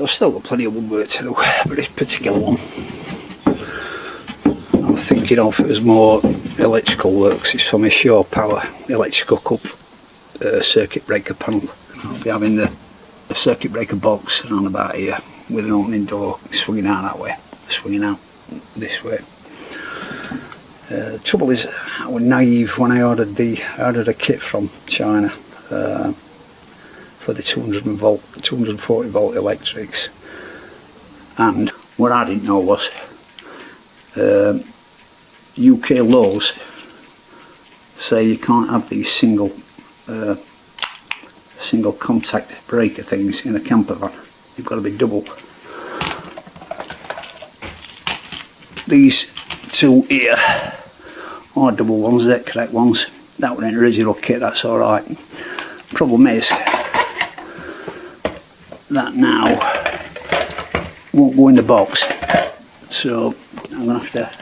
I've still got plenty of woodwork to do, but this particular one I'm thinking of as more electrical works. It's for my shore power electrical cup circuit breaker panel. I'll be having the circuit breaker box around about here with an opening door swinging out that way, swinging out this way. The trouble is, I was naive when I ordered a kit from China for the 240 volt electrics, and what I didn't know was UK laws say you can't have these single contact breaker things in a camper van. You've got to be double. These two here are double ones, they're correct ones. That was an original kit, that's alright. Problem is that now won't go in the box, so I'm going to have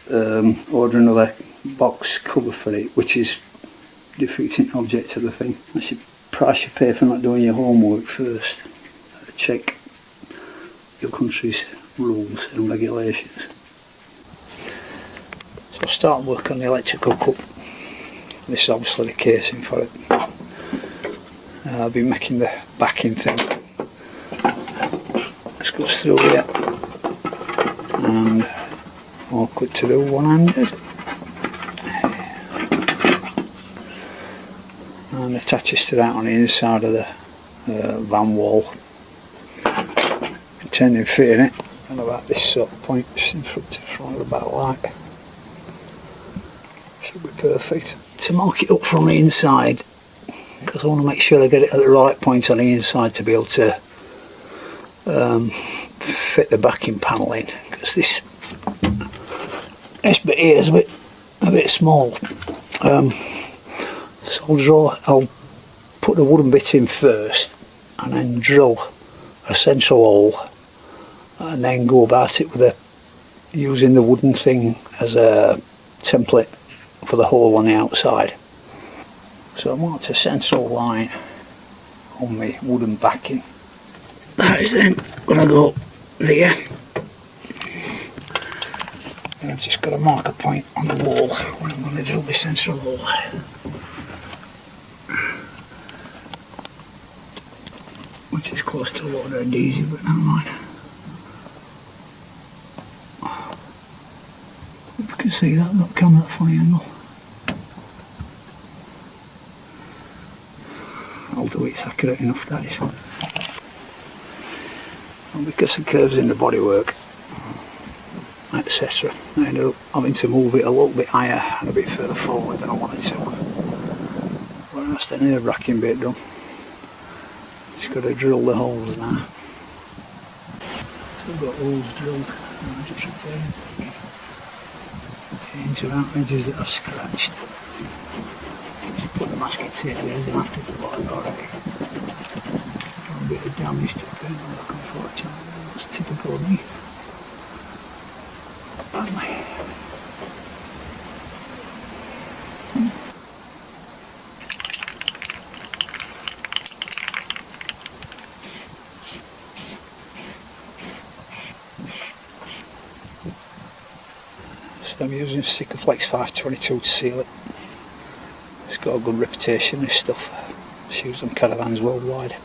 to order another box cover for it, which is defeating the object of the thing. That's the price you pay for not doing your homework first. Check your country's rules and regulations. So I'll start work on the electrical cup. This is obviously the casing for it. I'll be making the backing thing. This goes through here, and awkward to do one-handed, and attaches to that on the inside of the van wall. Intending fitting it and about this sort of point, just in front of the back light. Should be perfect. To mark it up from the inside, because I want to make sure I get it at the right point on the inside to be able to fit the backing panel in, because this bit here is a bit small. So I'll put the wooden bit in first and then drill a central hole, and then go about it with using the wooden thing as a template for the hole on the outside. So I marked a central line on my wooden backing. That is then going to go there, and I've just got to mark a point on the wall where I'm going to drill my central hole. Which is close to water and easy, but never mind. Hope you can see that, not come at a funny angle. I'll do it, it's accurate enough, that is. And because the curves in the bodywork, etc., I ended up having to move it a little bit higher and a bit further forward than I wanted to. But that's the nerve-wracking bit done. Just got to drill the holes now. So I've got holes drilled, and I'm just repairing into out edges that I've scratched. Just put the masking tape there as an afterthought already. Got a bit of damage to the paintwork, unfortunately. That's typical of me. Badly. So I'm using Sikaflex 522 to seal it. It's got a good reputation, this stuff. It's used on caravans worldwide.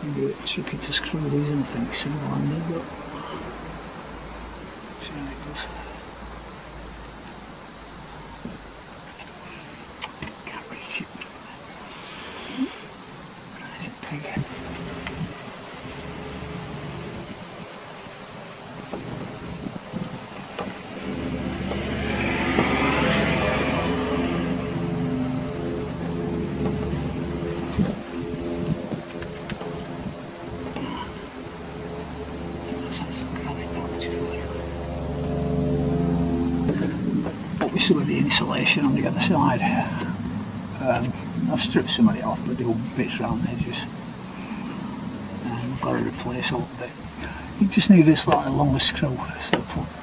Be a bit tricky to screw these in, I think, single-handed, but see how it goes. Can't reach it. Where is it, peg? that's actually really beautifully. But with some of the insulation on the other side, I've stripped some of it off, but there were bits around the edges. And I've got to replace a little bit. You just need a slightly longer screw, so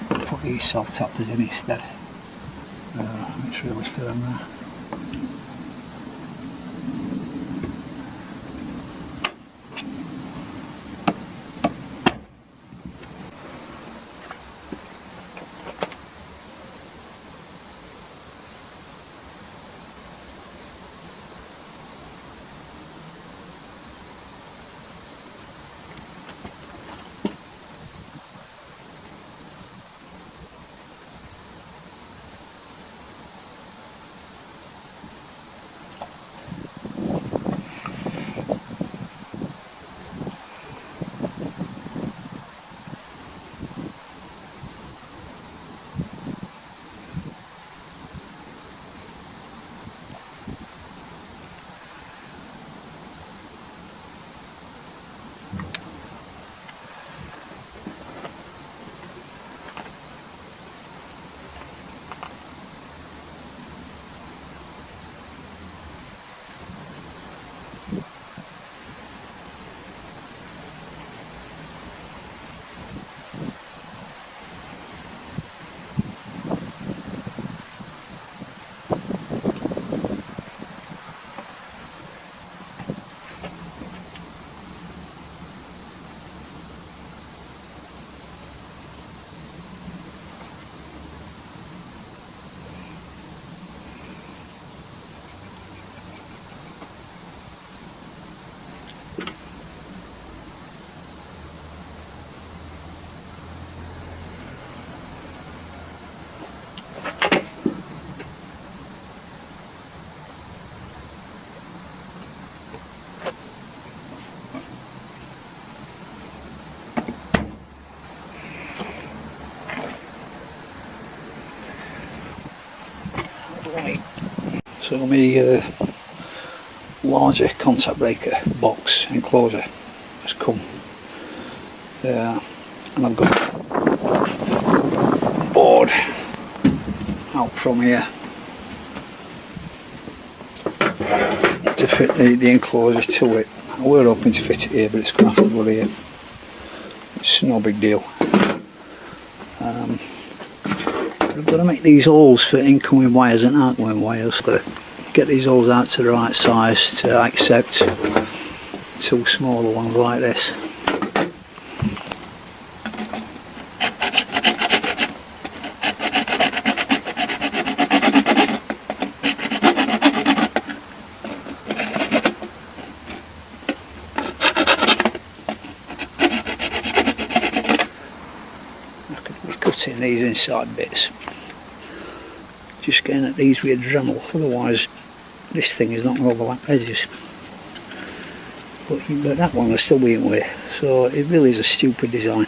put these salt toppers in instead. It's really firm there. So my larger contact breaker box enclosure has come, and I've got a board out from here to fit the enclosure to it. I were hoping to fit it here, but it's going to have to go here. It's no big deal. I've got to make these holes for incoming wires and outgoing wires. Got to get these holes out to the right size to accept two smaller ones like this. I could be cutting these inside bits. Just getting at these with a Dremel, otherwise this thing is not going to overlap edges. But that one will still be in way, so it really is a stupid design.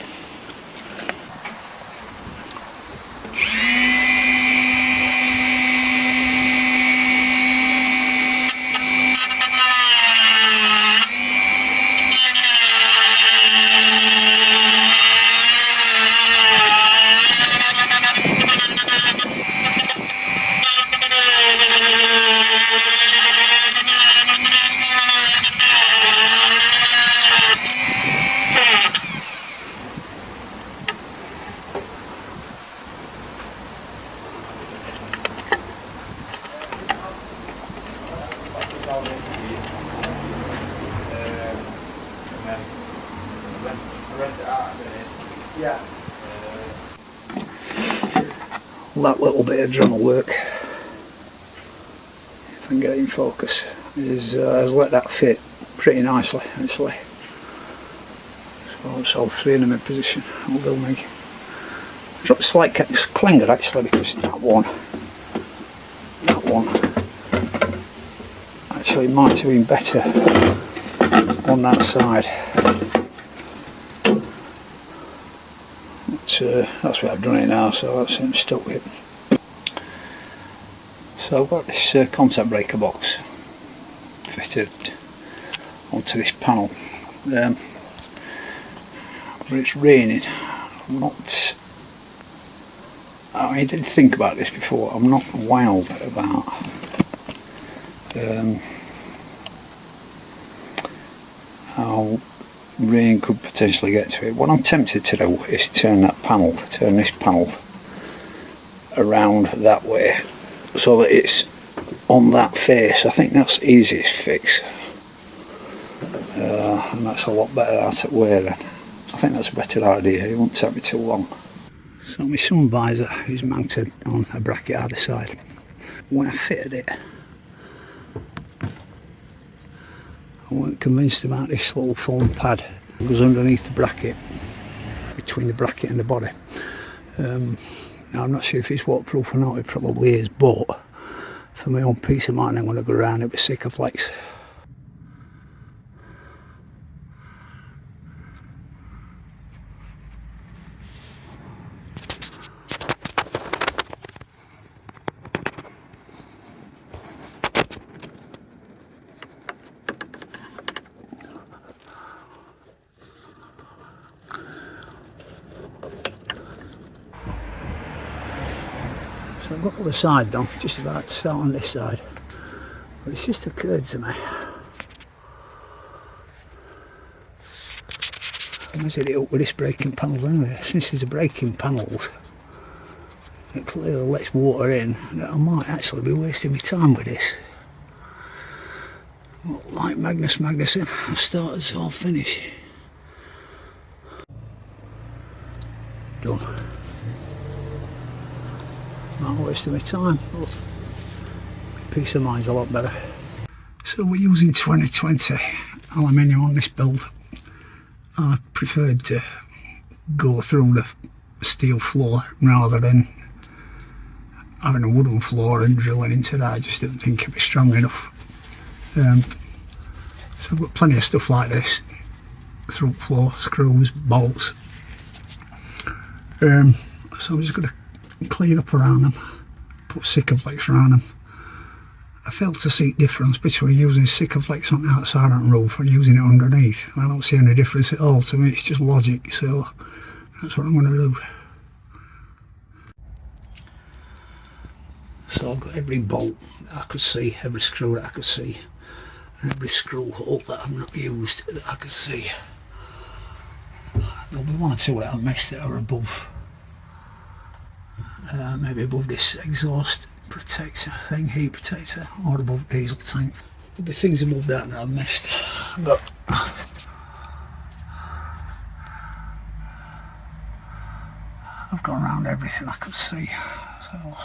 That little bit of Dremel work, if I can get it in focus, has let that fit pretty nicely actually. So it's all three of them in position. I'll do me. Dropped a slight clanger actually, because that one actually might have been better on that side. That's what I've done it now, so that's it, stuck with it. So I've got this contact breaker box fitted onto this panel. but it's raining. I'm not, I did think about this before, I'm not wild about how rain could potentially get to it. What I'm tempted to do is turn this panel around that way so that it's on that face. I think that's the easiest fix, and that's a lot better out of way then. I think that's a better idea, it won't take me too long. So my sun visor is mounted on a bracket either side. When I fitted it, I weren't convinced about this little foam pad that goes underneath the bracket, between the bracket and the body. Now I'm not sure if it's waterproof or not, it probably is, but for my own peace of mind I'm going to go around it with Sikaflex. So I've got the other side done, just about to start on this side. But it's just occurred to me, I measured it up with this braking panel anyway. Since there's a braking panels, it clearly lets water in, and I might actually be wasting my time with this. But like Magnus Magnuson, I started so I'll finish. Done. Not wasting my time, but peace of mind's a lot better. So we're using 2020 aluminium on this build. I preferred to go through the steel floor rather than having a wooden floor and drilling into that. I just didn't think it was strong enough. So I've got plenty of stuff like this, through floor, screws, bolts. So I'm just going to clean up around them, put Sikaflex around them. I failed to see difference between using Sikaflex on the outside on the roof and using it underneath. I don't see any difference at all. To me it's just logic, so that's what I'm going to do. So I've got every bolt that I could see, every screw that I could see, and every screw hole that I've not used that I could see. There'll be one or two that I've missed that are above, maybe above this exhaust protector thing, heat protector, or above diesel tank. There'll be things above that that I've missed, but I've gone around everything I could see, so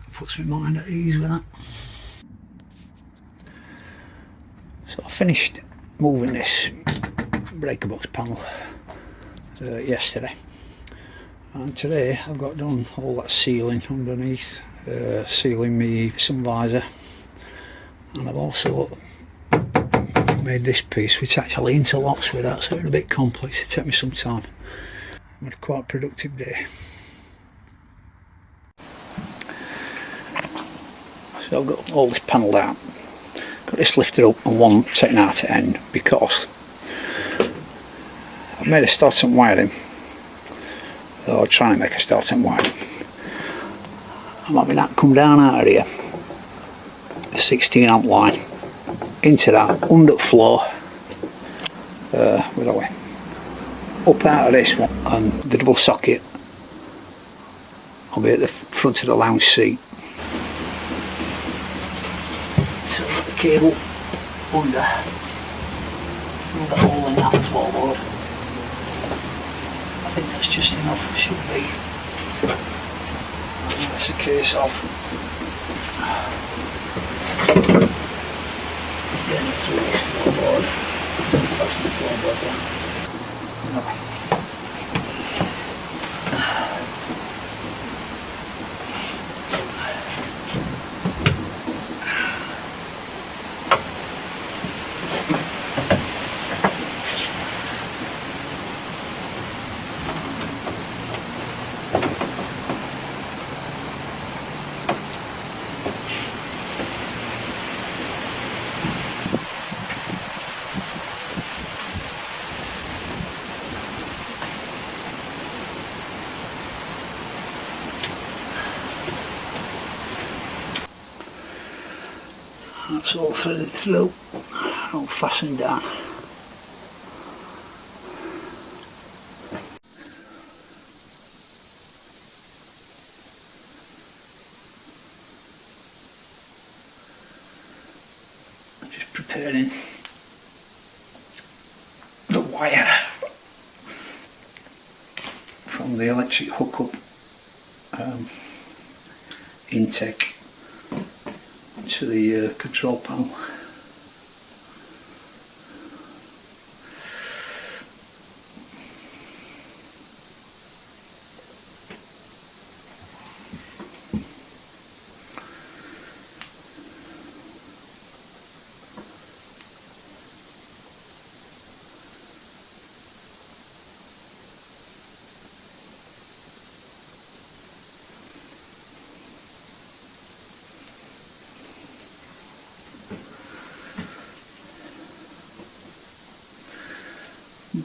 it puts my mind at ease with that. So I finished moving this breaker box panel yesterday, and today I've got done all that sealing underneath, sealing me sun visor, and I've also made this piece which actually interlocks with that, so it's a bit complex, it took me some time. I've had a quite productive day. So I've got all this panelled out, got this lifted up and one taken out at end because I've made a starting wiring, or trying to make a starting wiring. I'm having that come down out of here, the 16 amp line, into that under floor, where are we? Up out of this one, and the double socket will be at the front of the lounge seat. So I've got the cable under, through the hole in that floorboard. I think that's just enough, should be. That's the case of getting it through this floorboard, fasten the floorboard down. That's all threaded through, all fastened down. I'm just preparing the wire from the electric hookup intake to the control panel.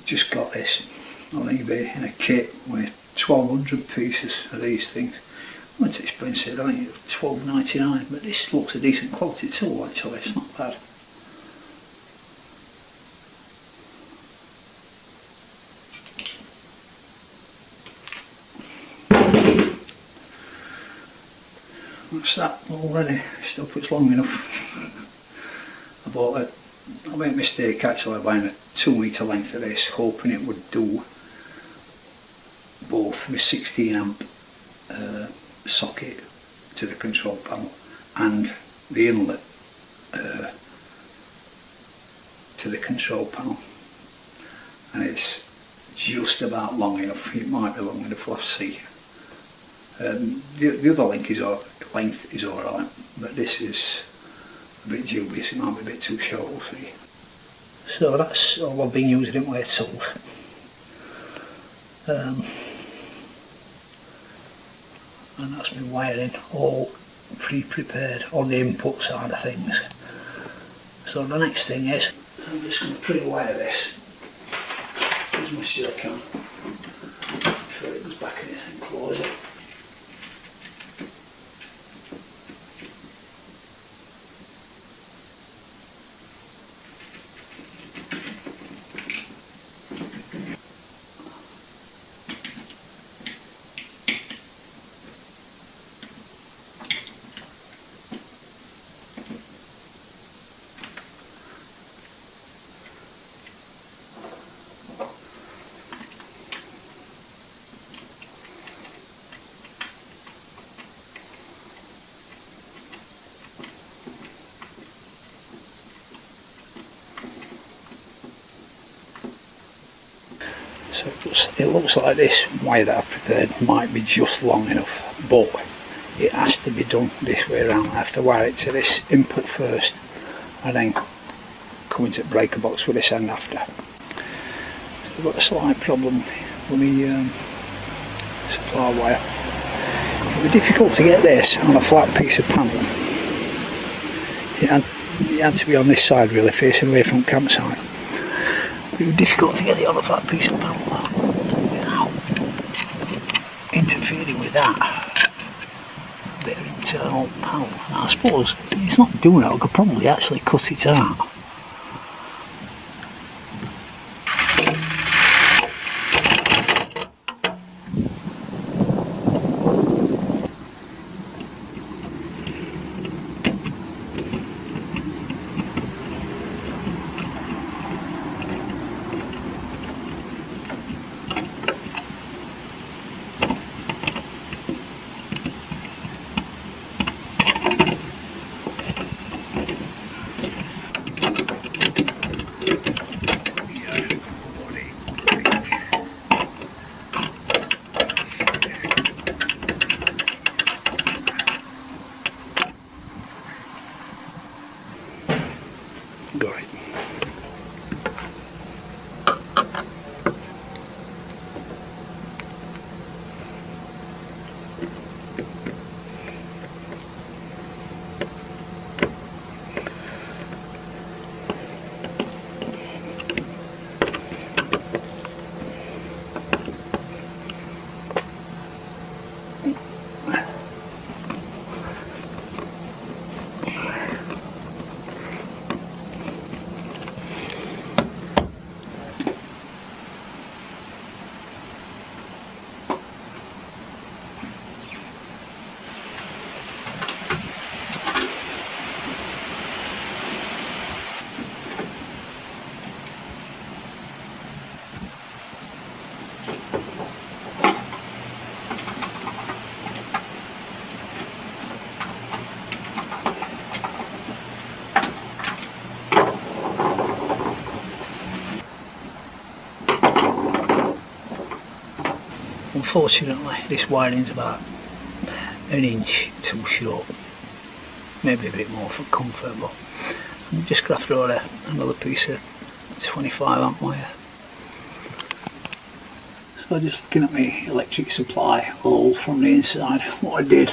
Just got this on eBay in a kit with 1200 pieces of these things. Well, it's expensive, I think it's $12.99, but this looks a decent quality tool actually, it's not bad. That's that already, stuff it's long enough. I made a mistake actually buying a 2 metre length of this, hoping it would do both my 16 amp socket to the control panel and the inlet to the control panel, and it's just about long enough. It might be long enough, we'll see. The other length is alright, but this is a bit dubious, it might be a bit too short, we'll see. So that's all I've been using in way tools. And that's my wiring all pre-prepared on the input side of things. So the next thing is, I'm just going to pre-wire this as much as I can before it goes back in it and close it. So it looks like this wire that I've prepared might be just long enough, but it has to be done this way around. I have to wire it to this input first and then come into the breaker box with this end after. So I've got a slight problem with my supply wire. It was difficult to get this on a flat piece of panel. It had to be on this side really, facing away from campsite. It was difficult to get it on a flat piece of panel without interfering with that bit of internal panel. Now, I suppose it's not doing it, I could probably actually cut it out. Unfortunately this wiring's about an inch too short, maybe a bit more for comfort, but I'm just going to throw another piece of 25 amp wire. So just looking at my electric supply hole from the inside, what I did,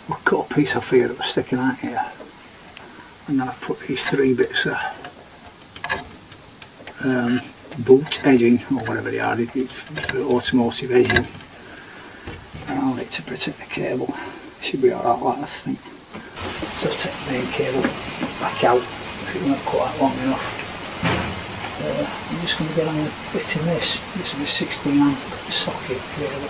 I cut a piece off here that was sticking out here, and then I put these 3 bits of boot edging, or whatever they are, it's for automotive edging around it to protect the cable. Should be alright like this thing. So I'll take the main cable back out if it's not quite long enough. I'm just going to get on with fitting this. This is a 16 amp socket cable.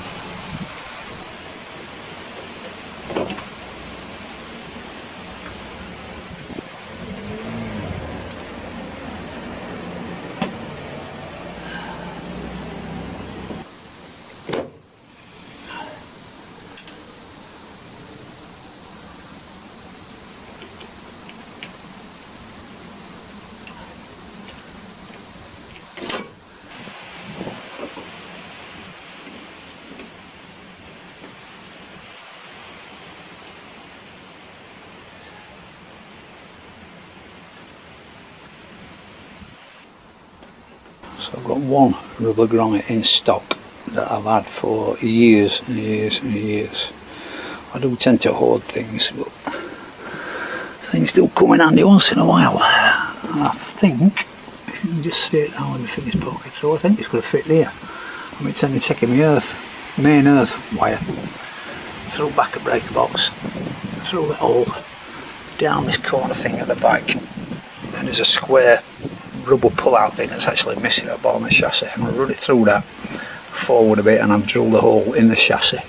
So I've got one rubber grommet in stock that I've had for years and years and years. I do tend to hoard things, but things do come in handy once in a while. And I think, if you can just see it now with the finished pocket through, I think it's going to fit there. I'm intending taking my main earth wire through back a breaker box, through the hole, down this corner thing at the back. Then there's a square rubber pull-out thing that's actually missing at the bottom of the chassis. I'm going to run it through that forward a bit, and I've drilled a hole in the chassis a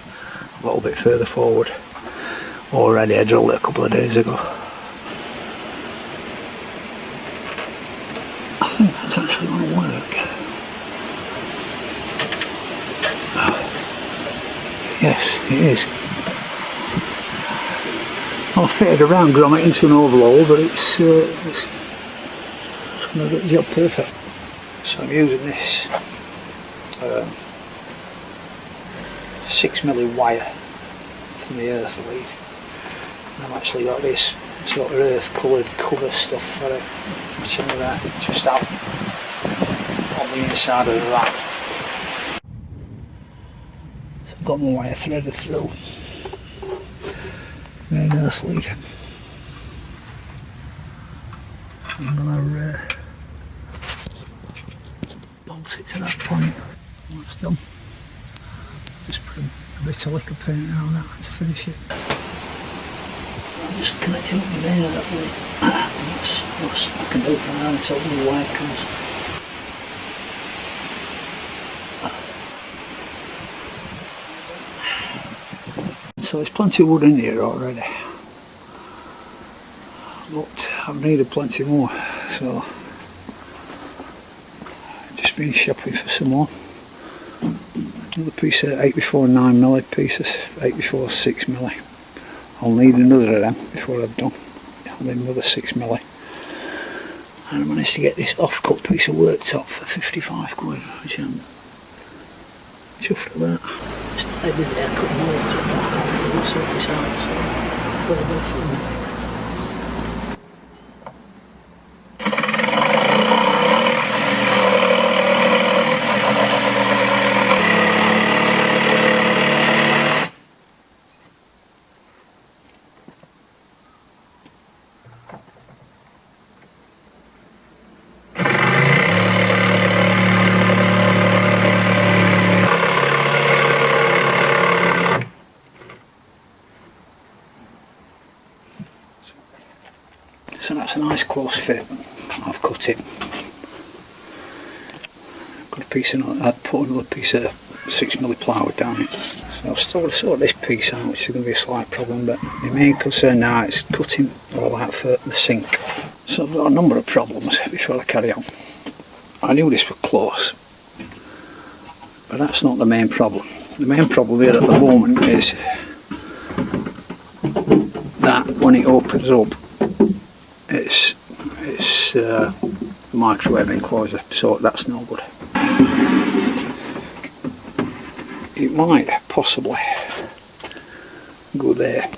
little bit further forward already. I drilled it a couple of days ago. I think that's actually going to work. Yes, it is. I've fitted a round grommet into an oval hole, but it's going to get the job perfect. So I'm using this 6mm wire from the earth lead, and I've actually got this sort of earth coloured cover stuff for it, which is just out on the inside of the rack. So I've got my wire threaded through main earth lead. I'm going to bolt it to that point. When it's done, just put a bit of liquor paint around that to finish it. I'm just connecting up the main earth lead. That's I can do from now until the wire comes. So there's plenty of wood in here already, but I've needed plenty more, so just been shopping for some more. Another piece of 8x4 9mm pieces, 8x4 6mm. I'll need another of them before I've done. I'll need another 6mm. And I managed to get this off-cut piece of worktop for 55 quid, which I'm chuffed about. I did the haircut and worktop, the surface out, so I thought I'd go through that. So that's a nice close fit. I've cut it. Got a piece of, I'd put another piece of 6mm plywood down it. So I've still got to sort this piece out, which is going to be a slight problem, but my main concern now is cutting all out for the sink. So I've got a number of problems before I carry on. I knew this was close, but that's not the main problem. The main problem here at the moment is that when it opens up, it's microwave enclosure, so that's no good. it might possibly go there.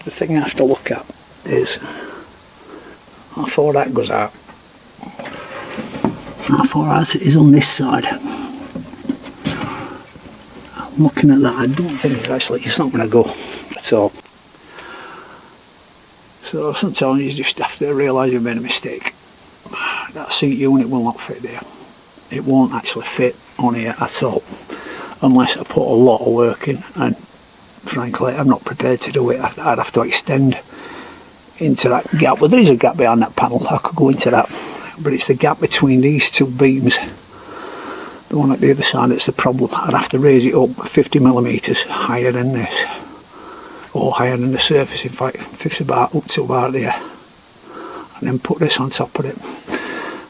The thing I have to look at is how far that goes out, how far out it is on this side. I'm looking at that, I don't think it's not going to go at all. So sometimes you just have to realise you've made a mistake. That seat unit will not fit there. It won't actually fit on here at all unless I put a lot of work in, and frankly I'm not prepared to do it. I'd have to extend into that gap. Well, there is a gap behind that panel, I could go into that, but it's the gap between these two beams, the one at the other side, that's the problem. I'd have to raise it up 50mm higher than this, or higher than the surface, in fact 50 bar up to about there, and then put this on top of it,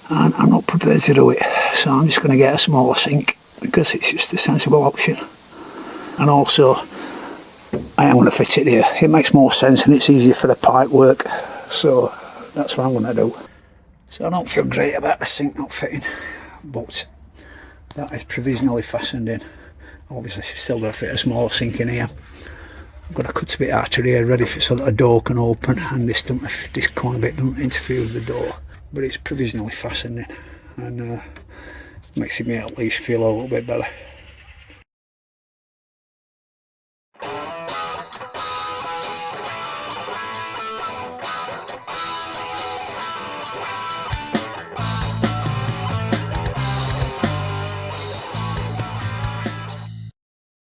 and I'm not prepared to do it. So I'm just going to get a smaller sink because it's just a sensible option, and also I am going to fit it here. It makes more sense and it's easier for the pipe work, so that's what I'm going to do. So I don't feel great about the sink not fitting, but that is provisionally fastened in. Obviously she's still going to fit a smaller sink in here. I've got to cut a bit out of here ready for so that a door can open, and this corner bit doesn't interfere with the door, but it's provisionally fastened in, and makes me at least feel a little bit better.